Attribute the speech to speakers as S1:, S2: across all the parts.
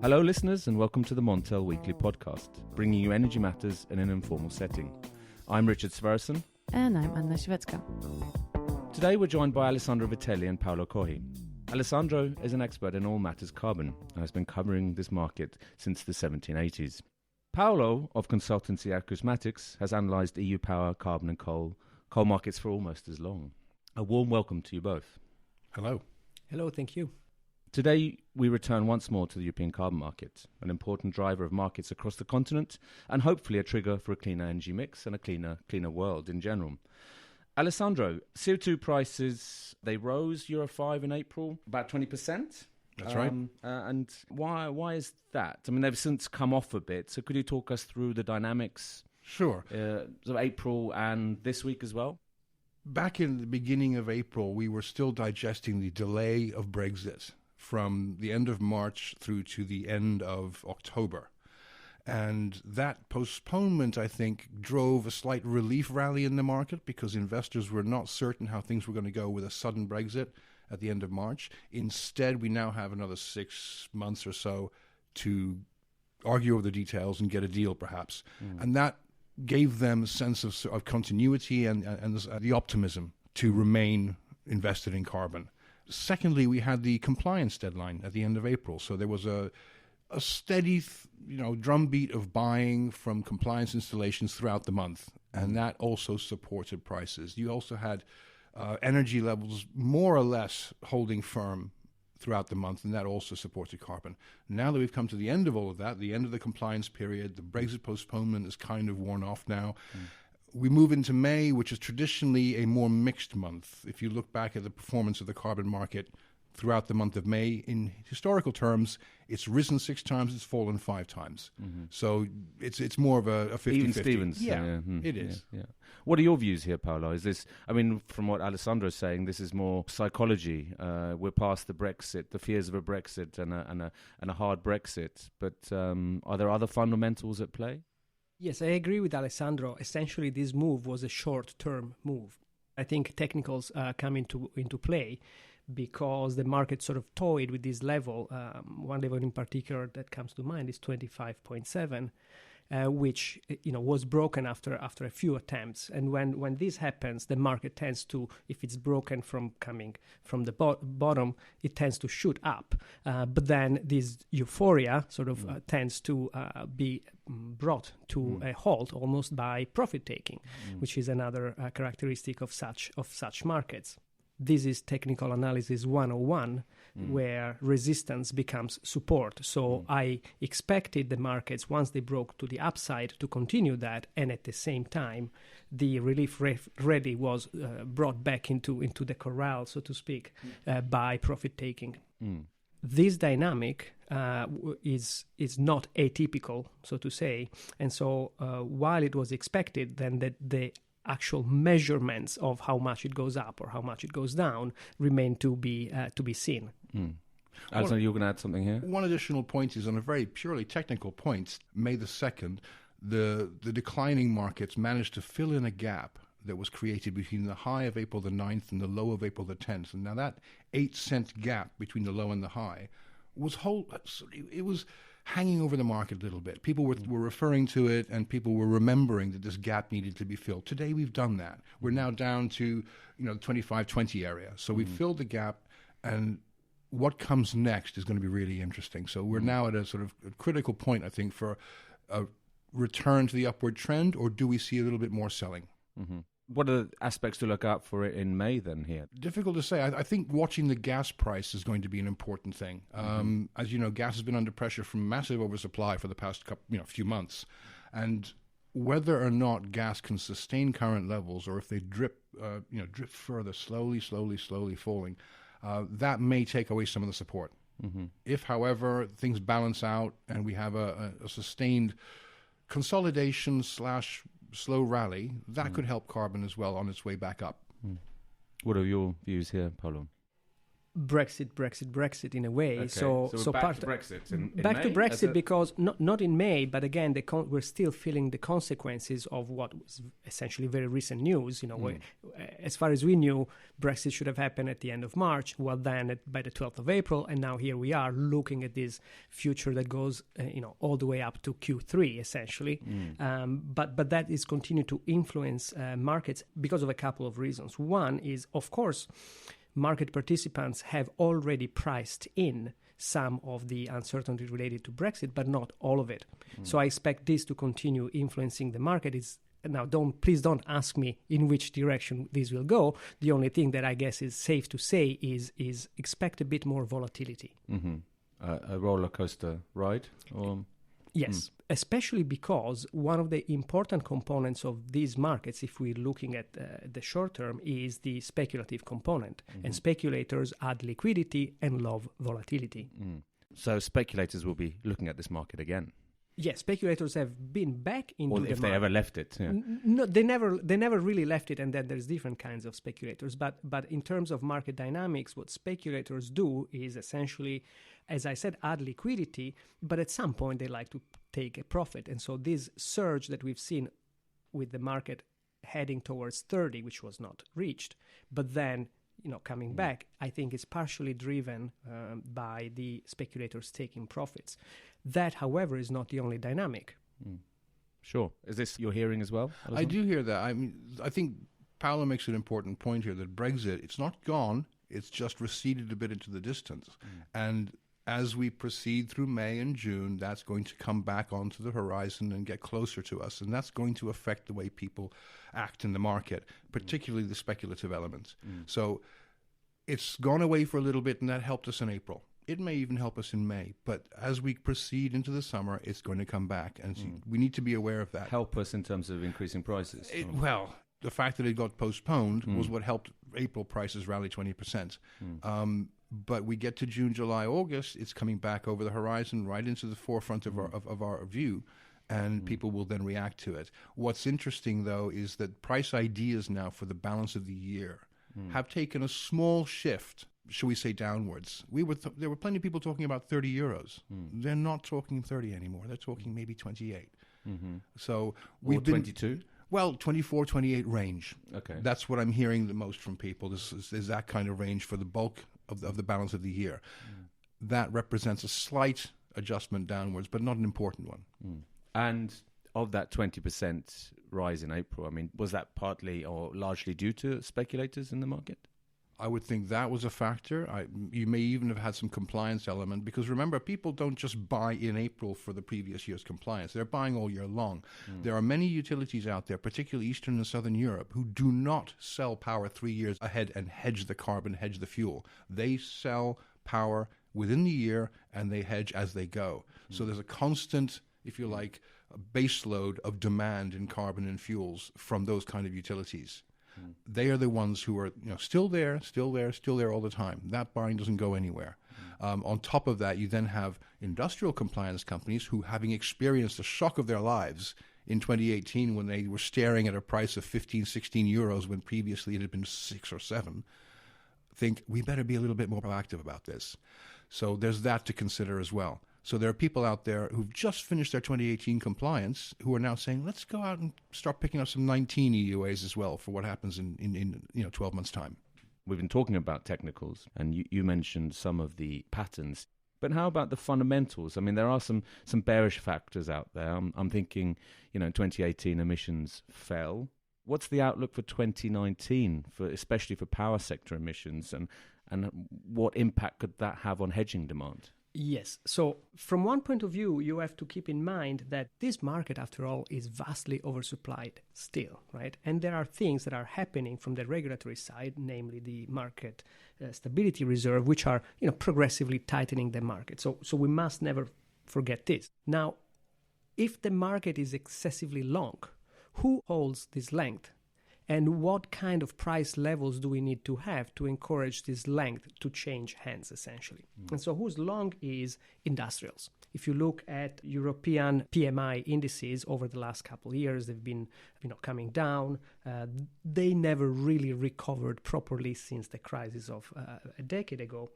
S1: Hello listeners and welcome to the Montel Weekly podcast, bringing you energy matters in an informal setting. I'm Richard Sverrisson.
S2: And I'm Anna Szwedzka.
S1: Today we're joined by Alessandro Vitelli and Paolo Coghe. Alessandro is an expert in all matters carbon and has been covering this market since the 1780s. Paolo, of consultancy Acousmatics, has analysed EU power, carbon and coal markets for almost as long. A warm welcome to you both.
S3: Hello.
S4: Hello, thank you.
S1: Today, we return once more to the European carbon market, an important driver of markets across the continent and hopefully a trigger for a cleaner energy mix and a cleaner world in general. Alessandro, CO2 prices, they rose Euro 5 in April, about 20%.
S3: That's right.
S1: And why is that? I mean, they've since come off a bit, so could you talk us through the dynamics?
S3: Sure.
S1: Of April and this week as well?
S3: Back in the beginning of April, we were still digesting the delay of Brexit from the end of March through to the end of October. And that postponement, I think, drove a slight relief rally in the market because investors were not certain how things were going to go with a sudden Brexit at the end of March. Instead, we now have another 6 months or so to argue over the details and get a deal, perhaps. And that gave them a sense of continuity and the optimism to remain invested in carbon. Secondly, we had the compliance deadline at the end of April. So there was a steady drumbeat of buying from compliance installations throughout the month, and that also supported prices. You also had energy levels more or less holding firm throughout the month, and that also supported carbon. Now that we've come to the end of all of that, the end of the compliance period, the Brexit postponement is kind of worn off now. We move into May, which is traditionally a more mixed month. If you look back at the performance of the carbon market throughout the month of May, in historical terms, it's risen 6 times, it's fallen 5 times. So it's more of a 50-50.
S1: Even Stevens.
S3: Yeah, it is.
S1: Yeah. What are your views here, Paolo? Is this, I mean, from what Alessandro is saying, this is more psychology. We're past the Brexit, the fears of a Brexit and a hard Brexit. But are there other fundamentals at play?
S4: Yes, I agree with Alessandro. Essentially, this move was a short-term move. I think technicals come into play because the market sort of toyed with this level. One level in particular that comes to mind is 25.7, which was broken after a few attempts. And when this happens, the market tends to, if it's broken from coming from the bottom, it tends to shoot up. But then this euphoria sort of tends to be brought to a halt almost by profit taking, which is another characteristic of such markets. This is technical analysis 101, where resistance becomes support. So I expected the markets, once they broke to the upside, to continue that, and at the same time, the relief ready was brought back into the corral, so to speak, by profit taking. This dynamic is not atypical, so to say, and so while it was expected, then the actual measurements of how much it goes up or how much it goes down remain to be seen.
S1: Alessandro, you're going to add something here?
S3: One additional point is on a very purely technical point. May the 2nd, the declining markets managed to fill in a gap that was created between the high of April the 9th and the low of April the 10th. And now that 8-cent gap between the low and the high was hanging over the market a little bit. People were referring to it, and people were remembering that this gap needed to be filled. Today we've done that. We're now down to the 25-20 area. So we've filled the gap, and what comes next is going to be really interesting. So we're now at a sort of a critical point, I think, for a return to the upward trend, or do we see a little bit more selling?
S1: What are the aspects to look out for in May then here?
S3: Difficult to say. I think watching the gas price is going to be an important thing. As you know, gas has been under pressure from massive oversupply for the past few months. And whether or not gas can sustain current levels, or if they drip further, slowly falling, that may take away some of the support. If, however, things balance out and we have a sustained consolidation / slow rally, that could help carbon as well on its way back up.
S1: What are your views here, Paolo?
S4: Brexit in a way.
S1: Okay.
S4: So
S1: we're back to Brexit in
S4: back
S1: May,
S4: to Brexit because not in May, but again, we're still feeling the consequences of what was essentially very recent news. As far as we knew, Brexit should have happened at the end of March. Well, then by the 12th of April, and now here we are looking at this future that goes, all the way up to Q3 essentially. But that is continuing to influence markets because of a couple of reasons. One is, of course, market participants have already priced in some of the uncertainty related to Brexit, but not all of it. So I expect this to continue influencing the market. Now, please don't ask me in which direction this will go. The only thing that I guess is safe to say is expect a bit more volatility.
S1: Mm-hmm. A roller coaster ride?
S4: Yes, especially because one of the important components of these markets, if we're looking at the short term, is the speculative component. And speculators add liquidity and love volatility.
S1: So speculators will be looking at this market again?
S4: Yes, speculators have been back into the market.
S1: Or if they ever left it. Yeah.
S4: No, they never really left it, and then there's different kinds of speculators. But in terms of market dynamics, what speculators do is essentially, as I said, add liquidity, but at some point they like to take a profit. And so this surge that we've seen with the market heading towards 30, which was not reached, but then coming back, I think is partially driven by the speculators taking profits. That, however, is not the only dynamic.
S1: Sure. Is this your hearing as well, Alessandro?
S3: I do hear that. I think Paolo makes an important point here that Brexit, it's not gone, it's just receded a bit into the distance. And as we proceed through May and June, that's going to come back onto the horizon and get closer to us. And that's going to affect the way people act in the market, particularly the speculative elements. So it's gone away for a little bit, and that helped us in April. It may even help us in May. But as we proceed into the summer, it's going to come back. And so we need to be aware of that.
S1: Help us in terms of increasing prices?
S3: Well, the fact that it got postponed was what helped April prices rally 20%. But we get to June, July, August, it's coming back over the horizon, right into the forefront of our view, and people will then react to it. What's interesting, though, is that price ideas now for the balance of the year have taken a small shift, shall we say, downwards. There were plenty of people talking about 30 euros. They're not talking 30 anymore. They're talking maybe 28. So we've been
S1: 22?
S3: Well, 24, 28 range.
S1: Okay.
S3: That's what I'm hearing the most from people. This is that kind of range for the bulk of the balance of the year. That represents a slight adjustment downwards, but not an important one.
S1: And of that 20% rise in April, was that partly or largely due to speculators in the market?
S3: I would think that was a factor. You may even have had some compliance element, because remember, people don't just buy in April for the previous year's compliance. They're buying all year long. There are many utilities out there, particularly Eastern and Southern Europe, who do not sell power 3 years ahead and hedge the carbon, hedge the fuel. They sell power within the year, and they hedge as they go. So there's a constant, if you like, base load of demand in carbon and fuels from those kind of utilities. They are the ones who are still there all the time. That buying doesn't go anywhere. On top of that, you then have industrial compliance companies who, having experienced the shock of their lives in 2018 when they were staring at a price of 15, 16 euros when previously it had been 6 or 7, think we better be a little bit more proactive about this. So there's that to consider as well. So there are people out there who've just finished their 2018 compliance who are now saying, let's go out and start picking up some 19 EUAs as well for what happens in 12 months' time.
S1: We've been talking about technicals, and you mentioned some of the patterns. But how about the fundamentals? There are some bearish factors out there. I'm thinking, 2018 emissions fell. What's the outlook for 2019, especially for power sector emissions, and what impact could that have on hedging demand?
S4: Yes. So from one point of view, you have to keep in mind that this market, after all, is vastly oversupplied still, right? And there are things that are happening from the regulatory side, namely the market stability reserve, which are progressively tightening the market. So we must never forget this. Now, if the market is excessively long, who holds this length? And what kind of price levels do we need to have to encourage this length to change hands, essentially? And so who's long is industrials. If you look at European PMI indices over the last couple of years, they've been coming down. They never really recovered properly since the crisis of a decade ago.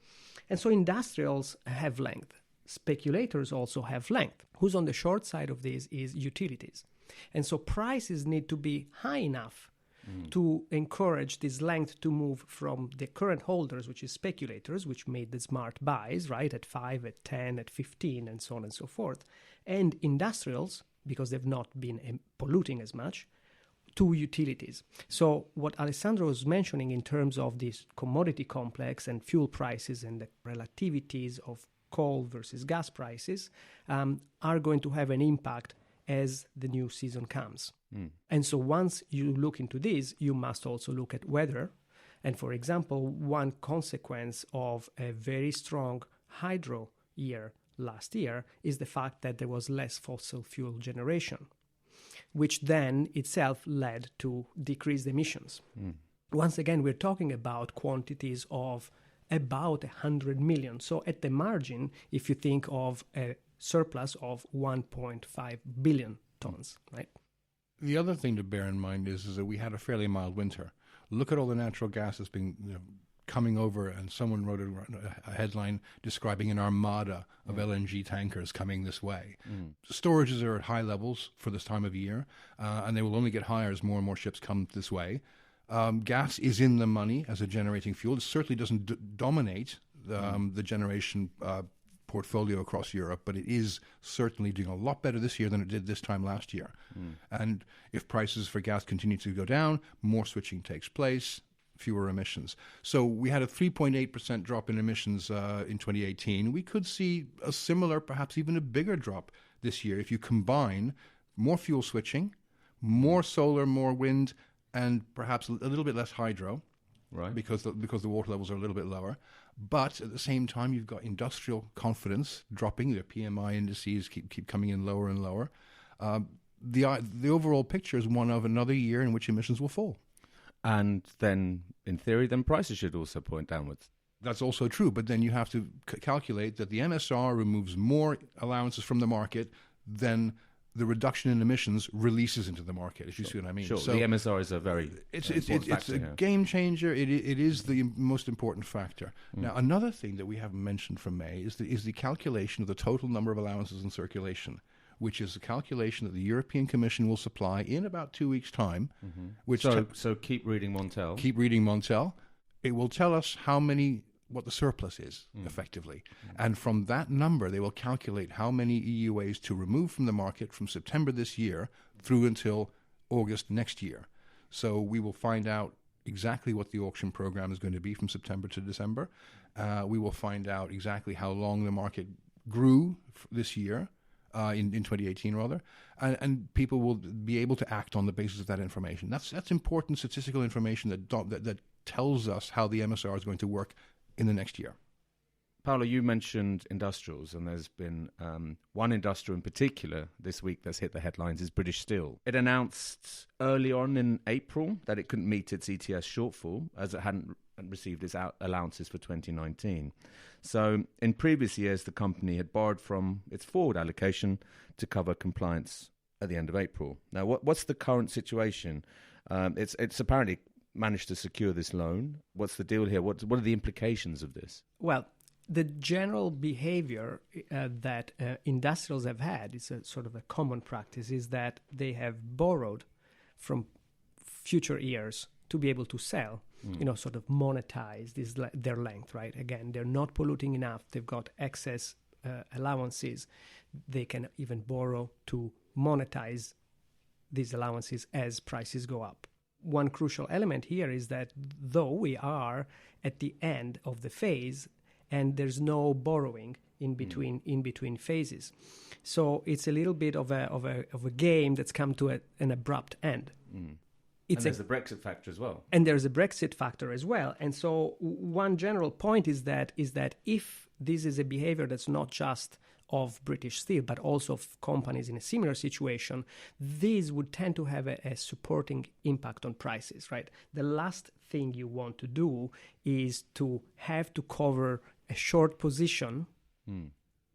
S4: And so industrials have length. Speculators also have length. Who's on the short side of this is utilities. And so prices need to be high enough to encourage this length to move from the current holders, which is speculators, which made the smart buys, right, at 5, at 10, at 15, and so on and so forth, and industrials, because they've not been polluting as much, to utilities. So what Alessandro was mentioning in terms of this commodity complex and fuel prices and the relativities of coal versus gas prices are going to have an impact as the new season comes. And so once you look into this, you must also look at weather. And for example, one consequence of a very strong hydro year last year is the fact that there was less fossil fuel generation, which then itself led to decreased emissions. Once again, we're talking about quantities of about 100 million. So at the margin, if you think of a surplus of 1.5 billion tons, right?
S3: The other thing to bear in mind is that we had a fairly mild winter. Look at all the natural gas that's been coming over, and someone wrote a headline describing an armada of LNG tankers coming this way. Storages are at high levels for this time of year, and they will only get higher as more and more ships come this way. Gas is in the money as a generating fuel. It certainly doesn't dominate the generation portfolio across Europe, but it is certainly doing a lot better this year than it did this time last year. And if prices for gas continue to go down, more switching takes place, fewer emissions. So we had a 3.8% drop in emissions in 2018. We could see a similar, perhaps even a bigger drop this year if you combine more fuel switching, more solar, more wind, and perhaps a little bit less hydro, right? Because the water levels are a little bit lower. But at the same time, you've got industrial confidence dropping. The PMI indices keep coming in lower and lower. The overall picture is one of another year in which emissions will fall.
S1: And then, in theory, then prices should also point downwards.
S3: That's also true. But then you have to calculate that the MSR removes more allowances from the market than the reduction in emissions releases into the market, if you see what I mean.
S1: Sure, so the MSR is a very
S3: it's a game changer. It is the most important factor. Now, another thing that we haven't mentioned from May is the calculation of the total number of allowances in circulation, which is a calculation that the European Commission will supply in about 2 weeks' time. Which
S1: so keep reading Montel.
S3: Keep reading Montel. It will tell us what the surplus is, effectively. And from that number, they will calculate how many EUAs to remove from the market from September this year through until August next year. So we will find out exactly what the auction program is going to be from September to December. We will find out exactly how long the market grew this year, in 2018 rather, and people will be able to act on the basis of that information. That's important statistical information that tells us how the MSR is going to work in the next year.
S1: Paolo, you mentioned industrials, and there's been one industrial in particular this week that's hit the headlines is British Steel. It announced early on in April that it couldn't meet its ETS shortfall as it hadn't received its allowances for 2019. So in previous years, the company had borrowed from its forward allocation to cover compliance at the end of April. Now, what's the current situation? It's apparently managed to secure this loan. What's the deal here? What are the implications of this?
S4: Well, the general behavior that industrials have had, it's a sort of a common practice, is that they have borrowed from future years to be able to sell, sort of monetize their length, right? Again, they're not polluting enough. They've got excess allowances. They can even borrow to monetize these allowances as prices go up. One crucial element here is that though we are at the end of the phase and there's no borrowing in between phases, so it's a little bit of a game that's come to an abrupt end.
S1: And there's the Brexit factor as well.
S4: And there's a Brexit factor as well. And so one general point is that if this is a behavior that's not just of British Steel, but also of companies in a similar situation, these would tend to have a supporting impact on prices, right? The last thing you want to do is to have to cover a short position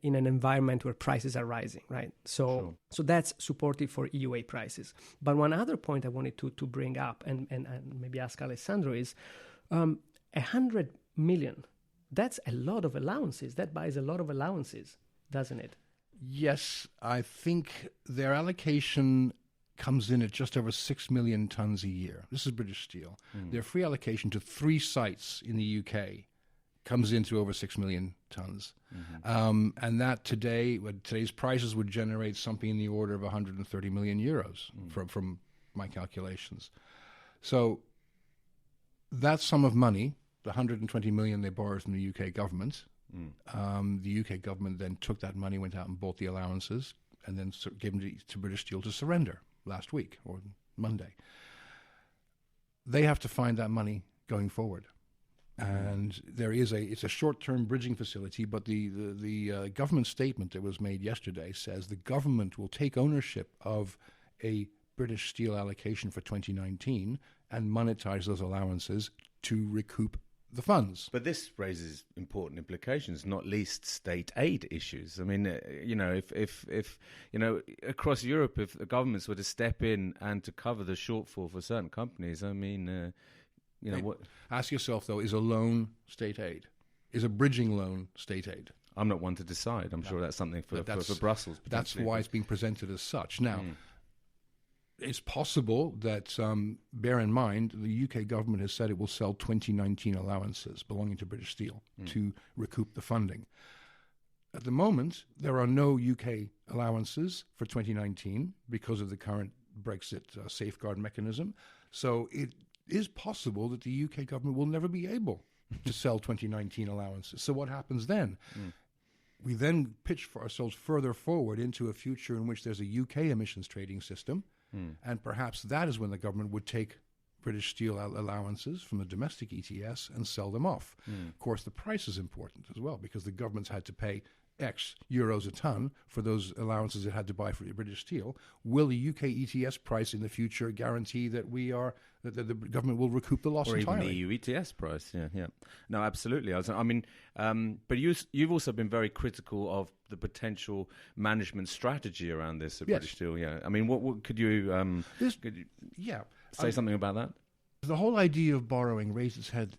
S4: in an environment where prices are rising, right? So that's supportive for EUA prices. But one other point I wanted to bring up and maybe ask Alessandro is 100 million. That's a lot of allowances. That buys a lot of allowances, doesn't it?
S3: Yes, I think their allocation comes in at just over 6 million tons a year. This is British Steel. Their free allocation to 3 sites in the UK comes into over 6 million tons. And that today's prices would generate something in the order of 130 million euros from my calculations. So that sum of money, the 120 million they borrowed from the UK government, the UK government then took that money, went out and bought the allowances, and then gave them to British Steel to surrender last week or Monday. They have to find that money going forward. And it's a short-term bridging facility, but the government statement that was made yesterday says the government will take ownership of a British Steel allocation for 2019 and monetize those allowances to recoup the funds.
S1: But this raises important implications, not least state aid issues. I mean, if across Europe, if the governments were to step in and to cover the shortfall for certain companies, I mean, what?
S3: Ask yourself, though, is a loan state aid? Is a bridging loan state aid?
S1: I'm not one to decide. I'm sure that's something for Brussels.
S3: That's why it's being presented as such. Now, it's possible that, bear in mind, the UK government has said it will sell 2019 allowances belonging to British Steel to recoup the funding. At the moment, there are no UK allowances for 2019 because of the current Brexit safeguard mechanism. So it is possible that the UK government will never be able to sell 2019 allowances. So what happens then? We then pitch for ourselves further forward into a future in which there's a UK emissions trading system, and perhaps that is when the government would take British Steel allowances from the domestic ETS and sell them off. Of course, the price is important as well, because the government's had to pay X euros a ton for those allowances it had to buy for British Steel. Will the UK ETS price in the future guarantee that that the government will recoup the loss entirely?
S1: Or even the EU ETS price, yeah. No, absolutely. But you've also been very critical of the potential management strategy around this at British Steel. Yeah, I mean, what could you say something about that?
S3: The whole idea of borrowing raised its head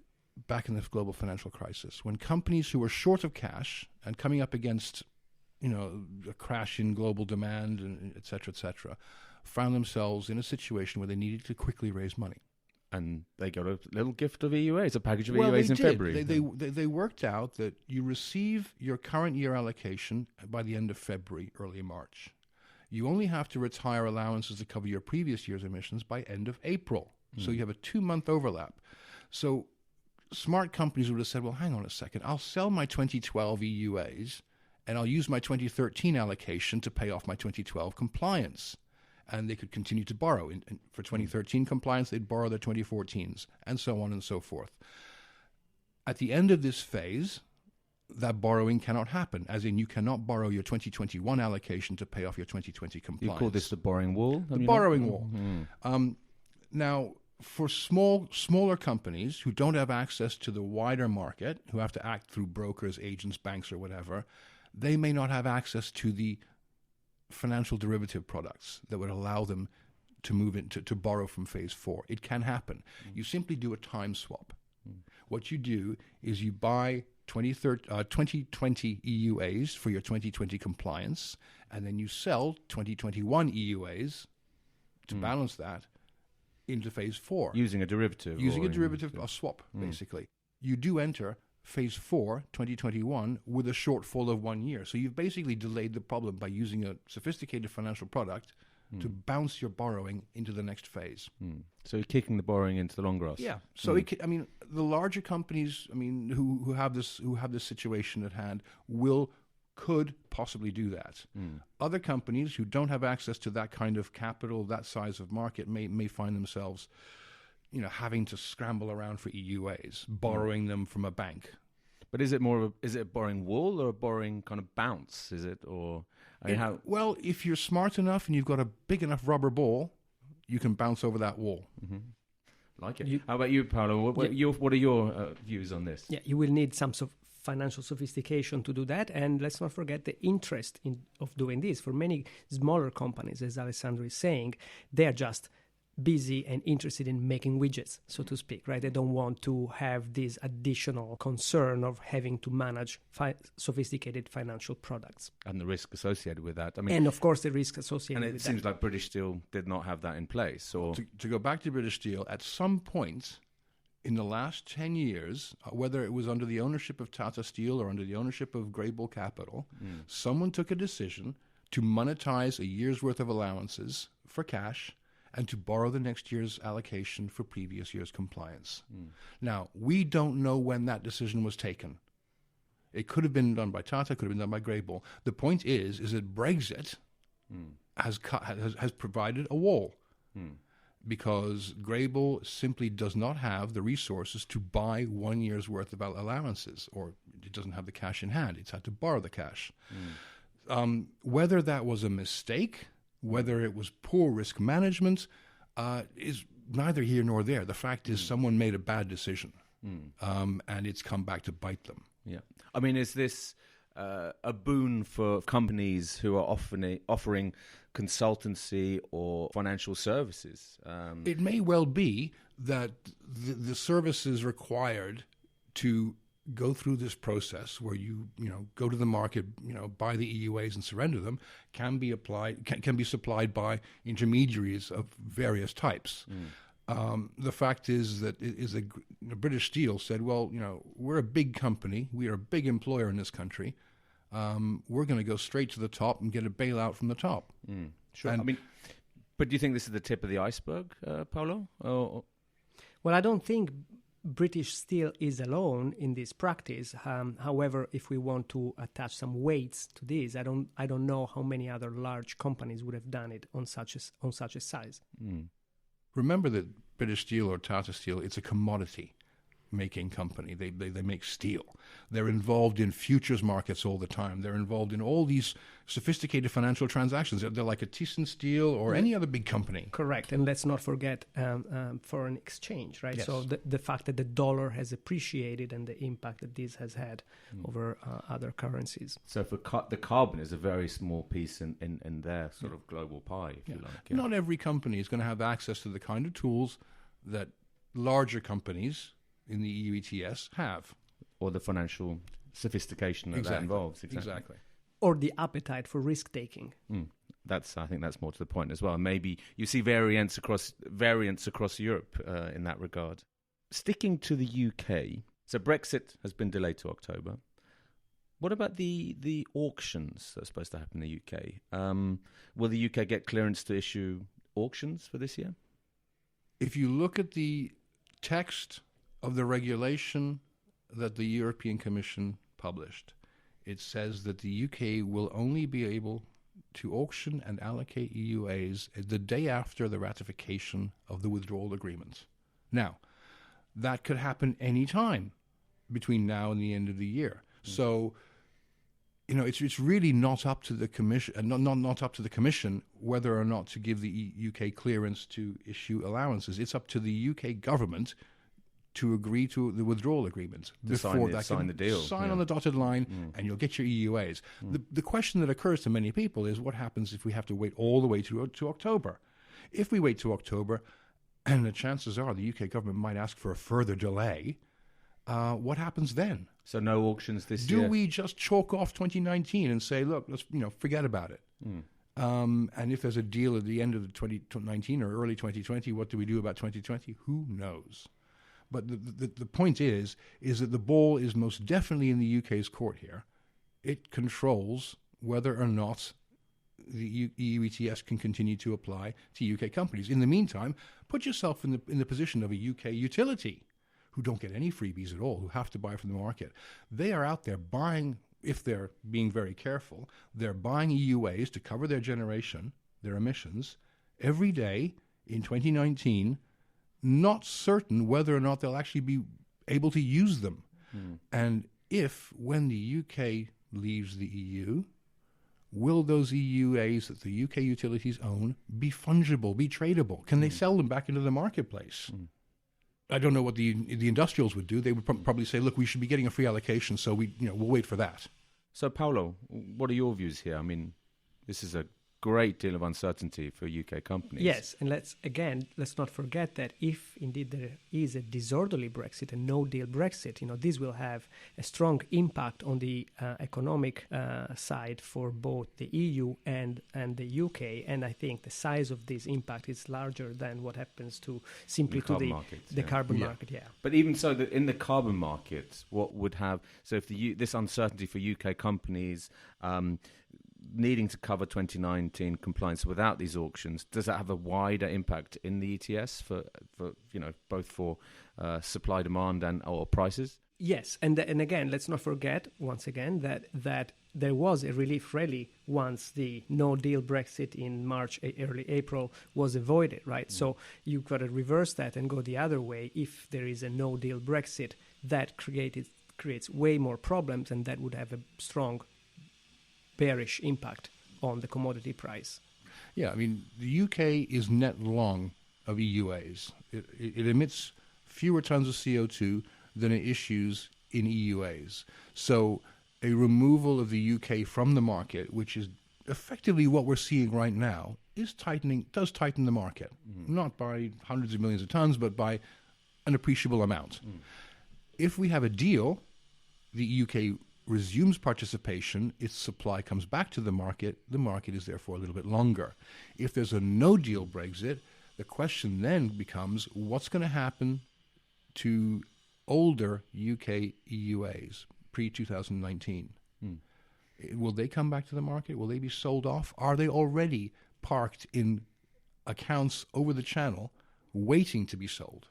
S3: back in the global financial crisis, when companies who were short of cash and coming up against, a crash in global demand, and et cetera, found themselves in a situation where they needed to quickly raise money.
S1: And they got a little gift of EUAs, a package of EUAs in February.
S3: They worked out that you receive your current year allocation by the end of February, early March. You only have to retire allowances to cover your previous year's emissions by end of April. So you have a 2-month overlap. So smart companies would have said, well, hang on a second, I'll sell my 2012 EUAs and I'll use my 2013 allocation to pay off my 2012 compliance. And they could continue to borrow. For 2013 compliance, they'd borrow their 2014s, and so on and so forth. At the end of this phase, that borrowing cannot happen, as in you cannot borrow your 2021 allocation to pay off your 2020 compliance.
S1: You call this the borrowing wall?
S3: The borrowing wall. Now, for smaller companies who don't have access to the wider market, who have to act through brokers, agents, banks, or whatever, they may not have access to the financial derivative products that would allow them to move into to borrow from phase 4. It can happen. You simply do a time swap. What you do is you buy 2020 EUAs for your 2020 compliance, and then you sell 2021 EUAs to balance that into phase 4.
S1: Using a derivative.
S3: A swap, basically. You do enter phase 4, 2021, with a shortfall of 1 year. So you've basically delayed the problem by using a sophisticated financial product to bounce your borrowing into the next phase.
S1: So you're kicking the borrowing into the long grass.
S3: Yeah. So the larger companies, who have this situation at hand, could possibly do that. Other companies who don't have access to that kind of capital, that size of market, may find themselves, having to scramble around for EUAs, borrowing them from a bank.
S1: But is it a borrowing wall or a borrowing kind of bounce? Is it, or how?
S3: Well, if you're smart enough and you've got a big enough rubber ball, you can bounce over that wall.
S1: Like it. How about you, Paolo? What are your views on this?
S4: Yeah, you will need some sort of financial sophistication to do that. And let's not forget the interest of doing this. For many smaller companies, as Alessandro is saying, they are just busy and interested in making widgets, so to speak, right? They don't want to have this additional concern of having to manage sophisticated financial products.
S1: And the risk associated with that.
S4: And of course, the risk associated with that.
S1: And it seems like British Steel did not have that in place. Or
S3: to go back to British Steel, at some point in the last 10 years, whether it was under the ownership of Tata Steel or under the ownership of Greybull Capital, someone took a decision to monetize a year's worth of allowances for cash and to borrow the next year's allocation for previous year's compliance. Now, we don't know when that decision was taken. It could have been done by Tata, could have been done by Greybull. The point is that Brexit has provided a wall because Greybull simply does not have the resources to buy 1 year's worth of allowances, or it doesn't have the cash in hand. It's had to borrow the cash. Whether that was a mistake, whether it was poor risk management, is neither here nor there. The fact is someone made a bad decision, and it's come back to bite them.
S1: Yeah. I mean, is this a boon for companies who are offering consultancy or financial services?
S3: It may well be that the services required to go through this process where you go to the market, buy the EUAs and surrender them, can be supplied by intermediaries of various types. The fact is that British Steel said, well, we're a big company, we are a big employer in this country. We're going to go straight to the top and get a bailout from the top.
S1: Sure. But do you think this is the tip of the iceberg, Paolo?
S4: Well, I don't think British Steel is alone in this practice. However, if we want to attach some weights to this, I don't know how many other large companies would have done it on such a size.
S3: Remember that British Steel or Tata Steel, it's a commodity making company. They make steel. They're involved in futures markets all the time. They're involved in all these sophisticated financial transactions. They're like a Thyssen Steel or any other big company.
S4: Correct. And let's not forget foreign exchange, right?
S3: Yes.
S4: So the fact that the dollar has appreciated and the impact that this has had over other currencies.
S1: So for the carbon is a very small piece in their sort of global pie, if you like. Yeah.
S3: Not every company is going to have access to the kind of tools that larger companies in the EU ETS have.
S1: Or the financial sophistication that involves.
S3: Exactly.
S4: Or the appetite for risk-taking.
S1: I think that's more to the point as well. Maybe you see variants across Europe in that regard. Sticking to the UK, so Brexit has been delayed to October. What about the auctions that are supposed to happen in the UK? Will the UK get clearance to issue auctions for this year?
S3: If you look at the text of the regulation that the European Commission published, it says that the UK will only be able to auction and allocate EUAs the day after the ratification of the withdrawal agreement. Now, that could happen any time between now and the end of the year. So, it's really not up to the Commission, not up to the Commission whether or not to give the UK clearance to issue allowances. It's up to the UK government to agree to the withdrawal agreement before
S1: sign the deal.
S3: Sign on the dotted line, and you'll get your EUAs. The question that occurs to many people is, what happens if we have to wait all the way to October? If we wait to October, and the chances are the UK government might ask for a further delay, what happens then?
S1: So no auctions this year?
S3: Do we just chalk off 2019 and say, look, let's forget about it? And if there's a deal at the end of 2019 or early 2020, what do we do about 2020? Who knows? But the point is that the ball is most definitely in the UK's court here. It controls whether or not the EU ETS can continue to apply to UK companies. In the meantime, put yourself in the position of a UK utility who don't get any freebies at all, who have to buy from the market. They are out there buying, if they're being very careful, they're buying EUAs to cover their generation, their emissions, every day in 2019, not certain whether or not they'll actually be able to use them. And when the UK leaves the EU, will those EUAs that the UK utilities own be fungible, be tradable? Can they sell them back into the marketplace? I don't know what the industrials would do. They would probably say, look, we should be getting a free allocation, so we'll wait for that.
S1: So, Paolo, what are your views here? I mean, this is a great deal of uncertainty for UK companies.
S4: Yes, and let's not forget that if indeed there is a disorderly Brexit, a no-deal Brexit, this will have a strong impact on the economic side for both the EU and the UK. And I think the size of this impact is larger than what happens to simply to the carbon market. Yeah.
S1: But even so, in the carbon market, what would have if this uncertainty for UK companies needing to cover 2019 compliance without these auctions, does that have a wider impact in the ETS for both for supply, demand, or prices?
S4: Yes, and again, let's not forget once again that there was a relief rally once the no-deal Brexit in March, early April was avoided, right? So you've got to reverse that and go the other way. If there is a no-deal Brexit, that creates way more problems, and that would have a strong bearish impact on the commodity price.
S3: Yeah, I mean, the UK is net long of EUAs. It emits fewer tons of CO2 than it issues in EUAs. So a removal of the UK from the market, which is effectively what we're seeing right now, does tighten the market. Not by hundreds of millions of tons, but by an appreciable amount. If we have a deal, the UK resumes participation, its supply comes back to the market is therefore a little bit longer. If there's a no-deal Brexit, the question then becomes, what's going to happen to older UK EUAs, pre-2019? Will they come back to the market? Will they be sold off? Are they already parked in accounts over the channel waiting to be sold?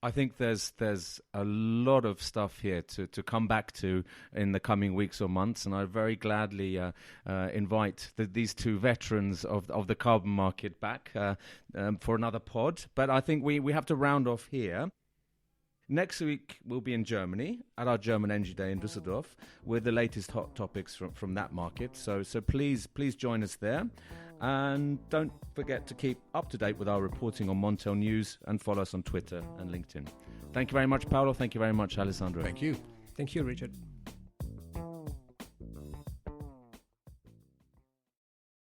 S1: I think there's a lot of stuff here to come back to in the coming weeks or months, and I very gladly invite these two veterans of the carbon market back for another pod. But I think we have to round off here. Next week, we'll be in Germany at our German Energy Day in Düsseldorf with the latest hot topics from that market. So please join us there. And don't forget to keep up to date with our reporting on Montel News and follow us on Twitter and LinkedIn. Thank you very much, Paolo. Thank you very much, Alessandro.
S3: Thank you.
S4: Thank you, Richard.